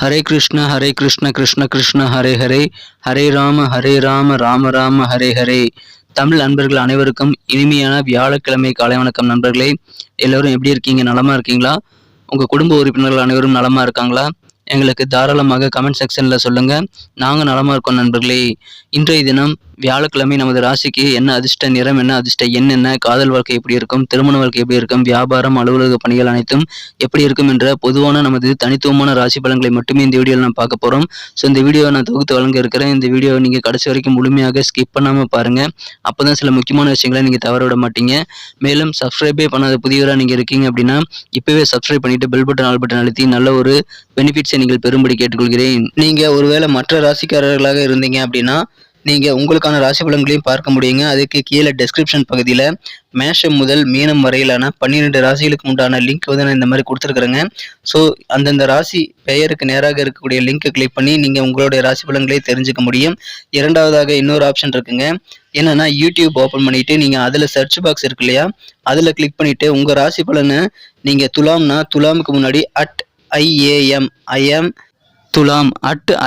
ஹரே கிருஷ்ண கிருஷ்ண கிருஷ்ண ஹரே ஹரே, ஹரே ராம ராம ராம ஹரே ஹரே. தமிழ் நண்பர்கள் அனைவருக்கும் இனிமையான வியாழக்கிழமை காலை வணக்கம் நண்பர்களே. எல்லோரும் எப்படி இருக்கீங்க? நலமா இருக்கீங்களா? உங்கள் குடும்ப உறுப்பினர்கள் அனைவரும் நலமா இருக்காங்களா? எங்களுக்கு தாராளமாக கமெண்ட் செக்ஷனில் சொல்லுங்கள். நாங்கள் நலமாக இருக்கோம் நண்பர்களே. இன்றைய தினம் வியாழக்கிழமை நமது ராசிக்கு என்ன அதிர்ஷ்ட நிறம், என்ன அதிர்ஷ்ட எண், என்ன காதல் வாழ்க்கை எப்படி இருக்கும், திருமண வாழ்க்கை எப்படி இருக்கும், வியாபாரம் அலுவலக பணிகள் அனைத்தும் எப்படி இருக்கும் என்ற பொதுவான நமது தனித்துவமான ராசி பலன்களை மட்டுமே இந்த வீடியோவில் நான் பார்க்க போகிறோம். ஸோ இந்த வீடியோவை நான் தொகுத்து வழங்க இருக்கிறேன். இந்த வீடியோவை நீங்கள் கடைசி வரைக்கும் முழுமையாக ஸ்கிப் பண்ணாமல் பாருங்கள். அப்போ தான் சில முக்கியமான விஷயங்களை நீங்கள் தவற விட மாட்டீங்க. மேலும் சப்ஸ்கிரைபே பண்ணாத புதியவராக நீங்கள் இருக்கீங்க அப்படின்னா இப்போவே சப்ஸ்கிரைப் பண்ணிவிட்டு பெல் பட்டன் ஆல் பட்டன் அழுத்தி நல்ல ஒரு பெனிஃபிட்ஸை நீங்கள் பெறும்படி கேட்டுக்கொள்கிறேன். நீங்கள் ஒருவேளை மற்ற ராசிக்காரர்களாக இருந்தீங்க அப்படின்னா நீங்கள் உங்களுக்கான ராசி பலன்களையும் பார்க்க முடியுங்க. அதுக்கு கீழே டெஸ்கிரிப்ஷன் பகுதியில் மேஷம் முதல் மீனம் வரையிலான 12 ராசிகளுக்கு உண்டான லிங்க் வந்து நான் இந்த மாதிரி கொடுத்துருக்குறேங்க. ஸோ அந்தந்த ராசி பெயருக்கு நேராக இருக்கக்கூடிய லிங்க்கை கிளிக் பண்ணி நீங்கள் உங்களுடைய ராசி பலன்களை தெரிஞ்சுக்க முடியும். இரண்டாவதாக இன்னொரு ஆப்ஷன் இருக்குங்க. என்னன்னா யூடியூப் ஓப்பன் பண்ணிவிட்டு நீங்கள் அதில் சர்ச் பாக்ஸ் இருக்கு இல்லையா, அதில் கிளிக் பண்ணிவிட்டு உங்கள் ராசி பலனை நீங்கள் துலாம்னா துலாமுக்கு முன்னாடி @IAM துலாம்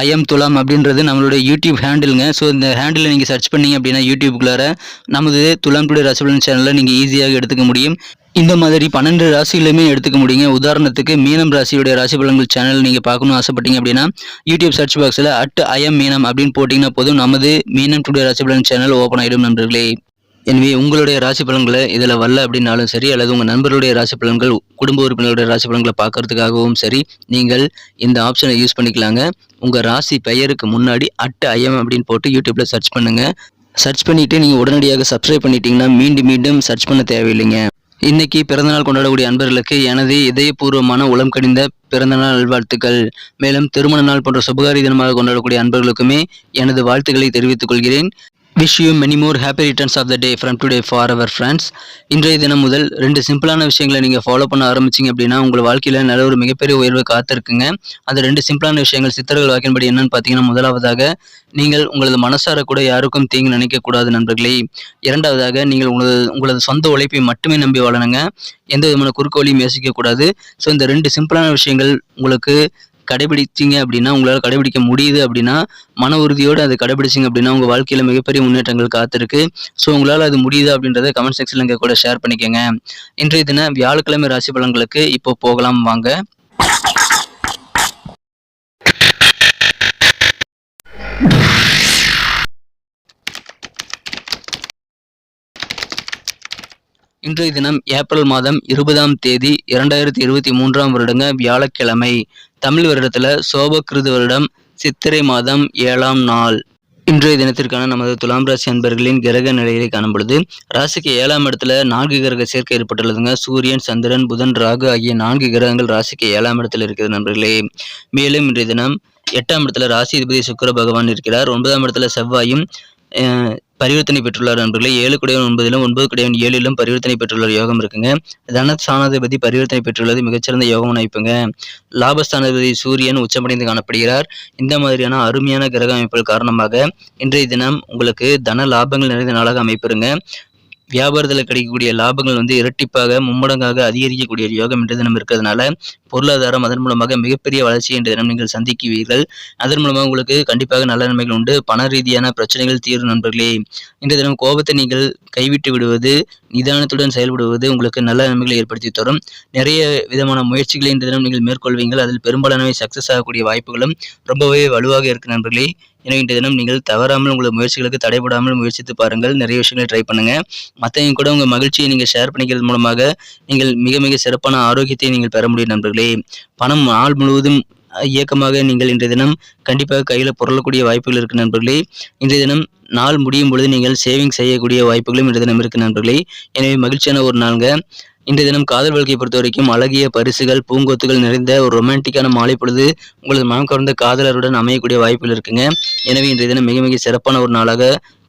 @IM துலாம் அப்படின்றது நம்மளுடைய யூடியூப் ஹேண்டிலுங்க. ஸோ இந்த ஹேண்டில் நீங்கள் சர்ச் பண்ணிங்க அப்படின்னா யூடியூப்குள்ளார நமது துலாம் டுடே ராசி பலன் சேனலில் நீங்கள் ஈஸியாக எடுத்துக்க முடியும். இந்த மாதிரி 12 ராசிகளுமே எடுத்துக்க முடியுங்க. உதாரணத்துக்கு மீனம் ராசியுடைய ராசி பலன்கள் சேனல் நீங்கள் பார்க்கணும்னு ஆசைப்பட்டீங்க அப்படின்னா யூடியூப் சர்ச் பாக்ஸில் @IM மீனம் அப்படின்னு போட்டிங்கன்னா போதும், நமது மீனம் டுடே ராசி பலன் சேனல் ஓப்பன் ஆகிடும் நண்பர்களே. எனவே உங்களுடைய ராசி பலன்களை இதில் வரல அப்படின்னாலும் சரி, அல்லது உங்கள் நண்பர்களுடைய ராசி பலன்கள், குடும்ப உறுப்பினர்களுடைய ராசி பலன்களை பார்க்கறதுக்காகவும் சரி, நீங்கள் இந்த ஆப்ஷனை யூஸ் பண்ணிக்கலாங்க. உங்கள் ராசி பெயருக்கு முன்னாடி @IM அப்படின்னு போட்டு யூடியூப்பில் சர்ச் பண்ணுங்கள். சர்ச் பண்ணிவிட்டு நீங்கள் உடனடியாக சப்ஸ்கிரைப் பண்ணிட்டீங்கன்னா மீண்டும் சர்ச் பண்ண தேவையில்லைங்க. இன்னைக்கு பிறந்தநாள் கொண்டாடக்கூடிய அன்பர்களுக்கு எனது இதயபூர்வமான உளம் கனிந்த பிறந்தநாள் நல்வாழ்த்துக்கள். மேலும் திருமண நாள் போன்ற சுபகாரி தினமாக கொண்டாடக்கூடிய அன்பர்களுக்குமே எனது வாழ்த்துக்களை தெரிவித்துக் கொள்கிறேன். Wish you many more happy returns of the day from today for our friends. இன்றைய தினம் முதல் 2 சிம்பிளான விஷயங்களை நீங்கள் ஃபாலோ பண்ண ஆரம்பிச்சிங்க அப்படின்னா உங்கள் வாழ்க்கையில் நல்ல ஒரு மிகப்பெரிய உயர்வு காத்திருக்குங்க. அந்த 2 சிம்பிளான விஷயங்கள் சித்தர்கள் வாக்கின்படி என்னன்னு பார்த்தீங்கன்னா, முதலாவதாக நீங்கள் உங்களது மனசார கூட யாருக்கும் தீங்கு நினைக்கக்கூடாது நண்பர்களே. இரண்டாவதாக நீங்கள் உங்களது சொந்த உழைப்பை மட்டுமே நம்பி வாழணுங்க. எந்த விதமான குறுக்கு வழியும் யோசிக்கக்கூடாது. ஸோ இந்த 2 சிம்பிளான விஷயங்கள் உங்களுக்கு கடைபிடிச்சிங்க அப்படின்னா, உங்களால் கடைபிடிக்க முடியுது அப்படின்னா, மன உறுதியோடு அதை கடைபிடிச்சிங்க அப்படின்னா உங்கள் வாழ்க்கையில் மிகப்பெரிய முன்னேற்றங்கள் காத்திருக்கு. ஸோ உங்களால் அது முடியுது அப்படின்றத கமெண்ட் செக்ஷனில் இங்கே கூட ஷேர் பண்ணிக்கோங்க. இன்றைய தினம் வியாழக்கிழமை ராசி பலன்களுக்கு இப்போ போகலாம் வாங்க. இன்றைய தினம் ஏப்ரல் மாதம் 20ஆம் தேதி 2023ஆம் வருடங்க வியாழக்கிழமை. தமிழ் வருடத்தில் சோபகிருது வருடம் சித்திரை மாதம் 7ஆம் நாள். இன்றைய தினத்திற்கான நமது துலாம் ராசி அன்பர்களின் கிரக நிலையை காணும்பொழுது ராசிக்கு 7ஆம் இடத்துல 4 கிரக சேர்க்கை ஏற்பட்டுள்ளதுங்க. சூரியன், சந்திரன், புதன், ராகு ஆகிய 4 கிரகங்கள் ராசிக்கு 7ஆம் இடத்துல இருக்குது நண்பர்களே. மேலும் இன்றைய தினம் 8ஆம் இடத்துல ராசி அதிபதி சுக்கிர பகவான் இருக்கிறார். 9ஆம் இடத்துல செவ்வாயும் பரிவர்த்தனை பெற்றுள்ளார் நண்பர்களே. 7 குடையவன் 9லும் 9 குடையவன் 7லும் பரிவர்த்தனை பெற்றுள்ள யோகம் இருக்குங்க. தனஸ்தானாதிபதி பரிவர்த்தனை பெற்றுள்ளது மிகச்சிறந்த யோகம் அமைப்புங்க. லாபஸ்தானாதிபதி சூரியன் உச்சமடைந்து காணப்படுகிறார். இந்த மாதிரியான அருமையான கிரக அமைப்புகள் காரணமாக இன்றைய தினம் உங்களுக்கு தன லாபங்கள் நிறைந்த நாளாக அமைப்பிருங்க. வியாபாரத்தில் கிடைக்கக்கூடிய லாபங்கள் வந்து இரட்டிப்பாக மும்மடங்காக அதிகரிக்கக்கூடிய யோகம் இன்றைய தினம் இருக்கிறதுனால பொருளாதாரம் அதன் மூலமாக மிகப்பெரிய வளர்ச்சி இன்றைய தினம் நீங்கள் சந்திக்குவீர்கள். அதன் மூலமாக உங்களுக்கு கண்டிப்பாக நல்ல நன்மைகள் உண்டு. பண ரீதியான பிரச்சனைகள் தீரும் நண்பர்களே. இன்றைய தினம் கோபத்தை நீங்கள் கைவிட்டு விடுவது, நிதானத்துடன் செயல்படுவது உங்களுக்கு நல்ல நன்மைகளை ஏற்படுத்தி தரும். நிறைய விதமான முயற்சிகளை இன்றைய தினம் நீங்கள் மேற்கொள்வீங்கள். அதில் பெரும்பாலானவை சக்சஸ் ஆகக்கூடிய வாய்ப்புகளும் ரொம்பவே வலுவாக இருக்கு நண்பர்களே. எனவே இன்றைய தினம் நீங்கள் தவறாமல் உங்கள் முயற்சிகளுக்கு தடைபடாமல் முயற்சித்து பாருங்கள். நிறைய விஷயங்களை ட்ரை பண்ணுங்க. மற்றவங்க கூட உங்கள் மகிழ்ச்சியை நீங்கள் ஷேர் பண்ணிக்கிறது மூலமாக நீங்கள் மிக சிறப்பான ஆரோக்கியத்தை நீங்கள் பெற முடியும் நண்பர்களே. பணம் நாள் முழுவதும் இயக்கமாக நீங்கள் இன்றைய தினம் கண்டிப்பாக கையில் புரளக்கூடிய வாய்ப்புகள் இருக்கு நண்பர்களே. இன்றைய தினம் நாள் முடியும் பொழுது நீங்கள் சேவிங் செய்யக்கூடிய வாய்ப்புகளும் இன்றைய தினம் இருக்கு நண்பர்களே. எனவே மகிழ்ச்சியான ஒரு நாளுங்க. இன்றைய தினம் காதல் வாழ்க்கையை பொறுத்த வரைக்கும் அழகிய பரிசுகள், பூங்கொத்துகள் நிறைந்த ஒரு ரொமான்டிக்கான மாலை பொழுது உங்களது மனம் கவர்ந்த காதலருடன் அமையக்கூடிய வாய்ப்புகள் இருக்குங்க. எனவே இன்றைய தினம் மிக சிறப்பான ஒரு நாளாக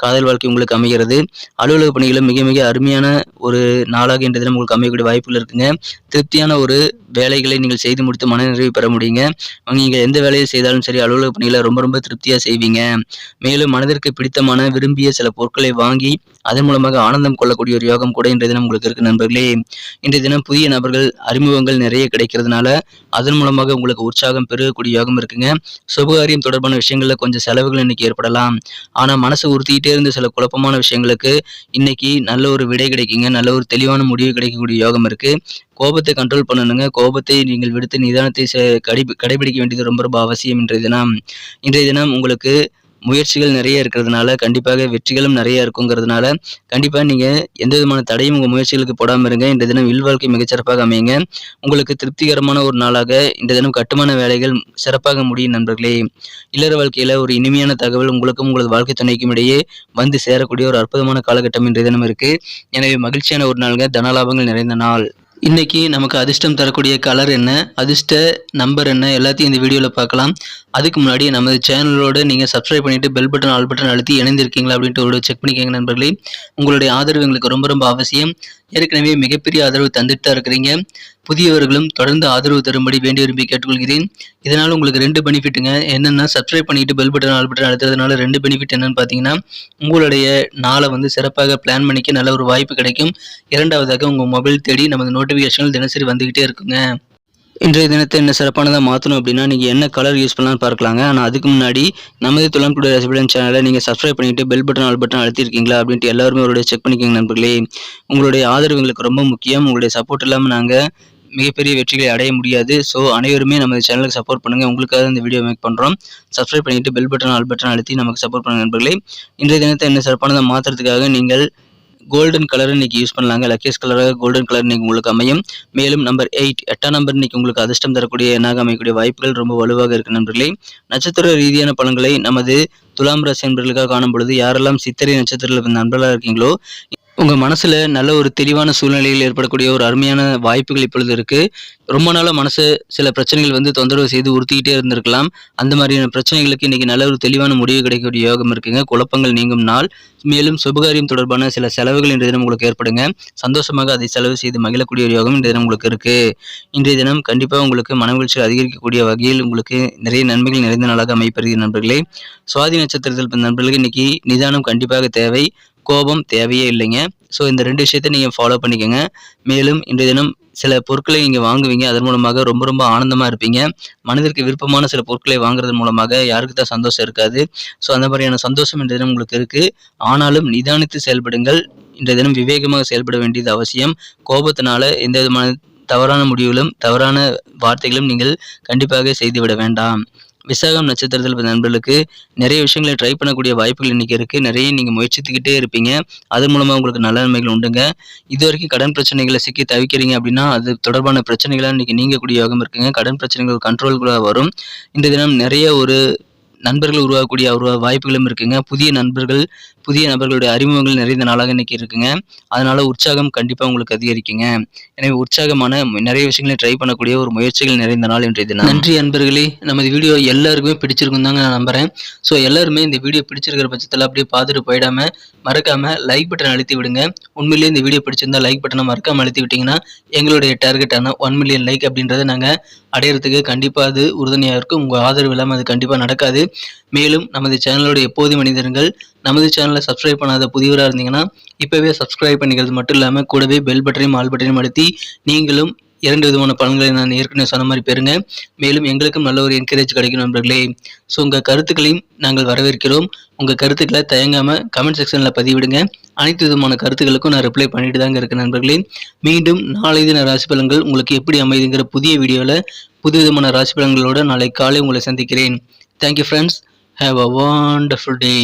காதல் வாழ்க்கை உங்களுக்கு அமைகிறது. அலுவலக பணிகளும் மிக மிக அருமையான ஒரு நாளாக இன்றைய தினம் உங்களுக்கு அமையக்கூடிய வாய்ப்புகள் இருக்குங்க. திருப்தியான ஒரு வேலைகளை நீங்கள் செய்து முடித்து மனநிறைவு பெற முடியுங்க. நீங்கள் எந்த வேலையை செய்தாலும் சரி அலுவலக பணிகளை ரொம்ப ரொம்ப திருப்தியாக செய்வீங்க. மேலும் மனதிற்கு பிடித்தமான விரும்பிய சில பொருட்களை வாங்கி அதன் மூலமாக ஆனந்தம் கொள்ளக்கூடிய ஒரு யோகம் கூட இன்றைய தினம் உங்களுக்கு இருக்கு நண்பர்களே. இன்றைய தினம் புதிய நபர்கள் அறிமுகங்கள் நிறைய கிடைக்கிறதுனால அதன் மூலமாக உங்களுக்கு உற்சாகம் பெருகக்கூடிய யோகம் இருக்குங்க. சுபகாரியம் தொடர்பான விஷயங்கள்ல கொஞ்சம் செலவுகள் இன்னைக்கு ஏற்படலாம். ஆனா மனசு உறுத்திக்கிட்டே இருந்த சில குழப்பமான விஷயங்களுக்கு இன்னைக்கு நல்ல ஒரு விடை கிடைக்குங்க. நல்ல ஒரு தெளிவான முடிவு கிடைக்கக்கூடிய யோகம் இருக்கு. கோபத்தை கண்ட்ரோல் பண்ணணுங்க. கோபத்தை நீங்கள் விடுத்து நிதானத்தை கடைபிடிக்க வேண்டியது ரொம்ப ரொம்ப அவசியம் இன்றைய தினம் உங்களுக்கு முயற்சிகள் நிறைய இருக்கிறதுனால கண்டிப்பாக வெற்றிகளும் நிறைய இருக்குங்கிறதுனால கண்டிப்பாக நீங்கள் எந்த விதமான தடையும் உங்கள் முயற்சிகளுக்கு போடாமல் இருங்க. இந்த தினம் இல்வாழ்க்கை மிகச்சிறப்பாக அமையுங்க. உங்களுக்கு திருப்திகரமான ஒரு நாளாக இந்த தினம் கட்டுமான வேலைகள் சிறப்பாக முடியும் நண்பர்களே. இல்லற வாழ்க்கையில் ஒரு இனிமையான தகவல் உங்களுக்கும் உங்களது வாழ்க்கை துணைக்கும் இடையே வந்து சேரக்கூடிய ஒரு அற்புதமான காலகட்டம் இன்றைய தினம் இருக்குது. எனவே மகிழ்ச்சியான ஒரு நாளுங்க. தனலாபங்கள் நிறைந்த நாள். இன்னைக்கு நமக்கு அதிர்ஷ்டம் தரக்கூடிய கலர் என்ன, அதிர்ஷ்ட நம்பர் என்ன எல்லாத்தையும் இந்த வீடியோவில் பார்க்கலாம். அதுக்கு முன்னாடி நமது சேனலோடு நீங்கள் சப்ஸ்கிரைப் பண்ணிவிட்டு பெல் பட்டன் ஆல் பட்டன் அழுத்தி இணைந்திருக்கீங்களா அப்படின்ட்டு ஒரு செக் பண்ணிக்கோங்க நண்பர்களே. உங்களுடைய ஆதரவு எங்களுக்கு ரொம்ப ரொம்ப அவசியம். ஏற்கனவே மிகப்பெரிய ஆதரவு தந்துட்டு தான் இருக்கிறீங்க. புதியவர்களும் தொடர்ந்து ஆதரவு தரும்படி வேண்டி விரும்பி கேட்டுக்கொள்கிறேன். இதனால் உங்களுக்கு 2 பெனிஃபிட்டுங்க. என்னென்னா சப்ஸ்கிரைப் பண்ணிட்டு பெல் பட்டன் ஆல் பட்டன் அழுத்துறதுனால 2 பெனிஃபிட் என்னன்னு பார்த்தீங்கன்னா உங்களுடைய நாளை சிறப்பாக பிளான் பண்ணிக்க நல்ல ஒரு வாய்ப்பு கிடைக்கும். இரண்டாவதாக உங்கள் மொபைல் தேடி நமது நோட்டிஃபிகேஷன்கள் தினசரி வந்துக்கிட்டே இருக்குங்க. இன்றைய தினத்தை என்ன சிறப்பானதாக மாற்றணும் அப்படின்னா நீங்கள் என்ன கலர் யூஸ் பண்ணலாம்னு பார்க்கலாங்க. ஆனால் அதுக்கு முன்னாடி நமது துலாம் டுடே ராசிபலன் சேனலை நீங்கள் சப்ஸ்கிரைப் பண்ணிவிட்டு பெல் பட்டன் ஆல் பட்டன் அழுத்திருக்கீங்களா அப்படின்ட்டு எல்லாருமே அவருடைய செக் பண்ணிக்கோங்க நண்பர்களே. உங்களுடைய ஆதரவு எங்களுக்கு ரொம்ப முக்கியம். உங்களுடைய சப்போர்ட் இல்லாமல் நாங்கள் மிகப்பெரிய வெற்றிகளை அடைய முடியாது. ஸோ அனைவருமே நமது சேனலுக்கு சப்போர்ட் பண்ணுங்கள். உங்களுக்காக இந்த வீடியோ மேக் பண்ணுறோம். சப்ஸ்கிரைப் பண்ணிவிட்டு பெல் பட்டன் ஆல் பட்டன் அழுத்தி நமக்கு சப்போர்ட் பண்ணுங்கள் நண்பர்களே. இன்றைய தினத்தை என்ன சிறப்பானதாக மாற்றுறதுக்காக நீங்கள் கோல்டன் கலர் இன்னைக்கு யூஸ் பண்ணலாங்க. லக்கேஸ் கலராக கோல்டன் கலர் இன்னைக்கு உங்களுக்கு அமையும். மேலும் நம்பர் 8 நம்பர் இன்னைக்கு உங்களுக்கு அதிர்ஷ்டம் தரக்கூடிய எண்ணாக அமையக்கூடிய வாய்ப்புகள் ரொம்ப வலுவாக இருக்கு நண்பர்களே. நட்சத்திர ரீதியான பலன்களை நமது துலாம் ராசி நண்பர்களுக்காக காணும் பொழுது யாரெல்லாம் சித்திரை நட்சத்திரத்தில் நண்பர்களாக இருக்கீங்களோ உங்கள் மனசில் நல்ல ஒரு தெளிவான சூழ்நிலையில் ஏற்படக்கூடிய ஒரு அருமையான வாய்ப்புகள் இப்பொழுது இருக்குது. ரொம்ப நாளாக மனசு சில பிரச்சனைகள் தொந்தரவு செய்து உறுத்திக்கிட்டே இருந்திருக்கலாம். அந்த மாதிரியான பிரச்சனைகளுக்கு இன்றைக்கி நல்ல ஒரு தெளிவான முடிவு கிடைக்கக்கூடிய யோகம் இருக்குங்க. குழப்பங்கள் நீங்கும் நாள். மேலும் சுபகாரியம் தொடர்பான சில செலவுகள் இன்றைய தினம் உங்களுக்கு ஏற்படுங்க. சந்தோஷமாக அதை செலவு செய்து மகிழக்கூடிய ஒரு யோகம் இன்றைய தினம் உங்களுக்கு இருக்குது. இன்றைய தினம் கண்டிப்பாக உங்களுக்கு மனமகிழ்ச்சி அதிகரிக்கக்கூடிய வகையில் உங்களுக்கு நிறைய நன்மைகள் நிறைந்த நாளாக அமைப்பெறுகிறது நண்பர்களே. சுவாதி நட்சத்திரத்தில் நண்பர்களுக்கு இன்றைக்கி நிதானம் கண்டிப்பாக தேவை. கோபம் தேவையே இல்லைங்க. ஸோ இந்த 2 விஷயத்தை நீங்கள் ஃபாலோ பண்ணிக்கோங்க. மேலும் இன்றைய தினம் சில பொருட்களை நீங்கள் வாங்குவீங்க. அதன் மூலமாக ரொம்ப ரொம்ப ஆனந்தமாக இருப்பீங்க. மனதிற்கு விருப்பமான சில பொருட்களை வாங்குறது மூலமாக யாருக்கு தான் சந்தோஷம் இருக்காது. ஸோ அந்த மாதிரியான சந்தோஷம் இன்றைய தினம் உங்களுக்கு இருக்குது. ஆனாலும் நிதானித்து செயல்படுங்கள். இன்றைய தினம் விவேகமாக செயல்பட வேண்டியது அவசியம். கோபத்தினால எந்த விதமான தவறான முடிவுகளும் தவறான வார்த்தைகளும் நீங்கள் கண்டிப்பாக செய்துவிட வேண்டாம். விசாகம் நட்சத்திரத்தில் நண்பர்களுக்கு நிறைய விஷயங்களை ட்ரை பண்ணக்கூடிய வாய்ப்புகள் இன்றைக்கி இருக்குது. நிறைய நீங்கள் முயற்சித்துக்கிட்டே இருப்பீங்க. அதன் மூலமாக உங்களுக்கு நல்ல நன்மைகள் உண்டுங்க. இது வரைக்கும் கடன் பிரச்சனைகளை சிக்கி தவிக்கிறீங்க அப்படின்னா அது தொடர்பான பிரச்சனைகளாக இன்றைக்கி நீங்கக்கூடிய யோகம் இருக்குங்க. கடன் பிரச்சனைகள் கண்ட்ரோலுக்குள்ளாக வரும். இந்த தினம் நிறைய ஒரு நண்பர்கள் உருவாகக்கூடிய வாய்ப்புகளும் இருக்குங்க. புதிய நபர்களுடைய அறிமுகங்கள் நிறைந்த நாளாக இன்னைக்கு இருக்குங்க. அதனால உற்சாகம் கண்டிப்பாக உங்களுக்கு அதிகரிக்குங்க. எனவே உற்சாகமான நிறைய விஷயங்களை ட்ரை பண்ணக்கூடிய ஒரு முயற்சிகள் நிறைந்த நாள் இன்றைய தினம். நன்றி அன்பர்களே. நமது வீடியோ எல்லாருக்குமே பிடிச்சிருக்கும் தாங்க நான் நம்புறேன். ஸோ எல்லாருமே இந்த வீடியோ பிடிச்சிருக்கிற பட்சத்தில் அப்படியே பார்த்துட்டு போயிடாம மறக்காம லைக் பட்டன் அழுத்தி விடுங்க. உண்மையிலேயே இந்த வீடியோ பிடிச்சிருந்தா லைக் பட்டனை மறக்காம அழுத்தி விட்டீங்கன்னா எங்களுடைய டார்கெட்டான 1 மில்லியன் லைக் அப்படின்றத நாங்கள் அடையிறதுக்கு கண்டிப்பாக அது உறுதுணையாக இருக்கும். உங்கள் ஆதரவு இல்லாமல் அது கண்டிப்பாக நடக்காது. மேலும் நமது சேனலோட எப்போதும் மனிதர்கள் நமது சேனலை சப்ஸ்கிரைப் பண்ணாத புதியவராக இருந்தீங்கன்னா இப்போவே சப்ஸ்கிரைப் பண்ணிக்கிறது மட்டும் இல்லாமல் கூடவே பெல் பட்டனையும் ஆல் பட்டனையும் அழுத்தி நீங்களும் 2 விதமான பலன்களை நான் ஏற்கனவே சொன்ன மாதிரி பெறுங்க. மேலும் எங்களுக்கும் நல்ல ஒரு என்கரேஜ் கிடைக்கும் நண்பர்களே. ஸோ உங்கள் கருத்துக்களையும் நாங்கள் வரவேற்கிறோம். உங்கள் கருத்துக்களை தயங்காமல் கமெண்ட் செக்ஷனில் பதிவிடுங்க. அனைத்து விதமான கருத்துக்களுக்கும் நான் ரிப்ளை பண்ணிட்டு தாங்க இருக்கேன் நண்பர்களே. மீண்டும் நாளை தின ராசி பலன்கள் உங்களுக்கு எப்படி அமைதுங்கிற புதிய வீடியோவில் புது விதமான ராசி பலன்களோடு நாளை காலை உங்களை சந்திக்கிறேன். Thank you friends. Have a wonderful day.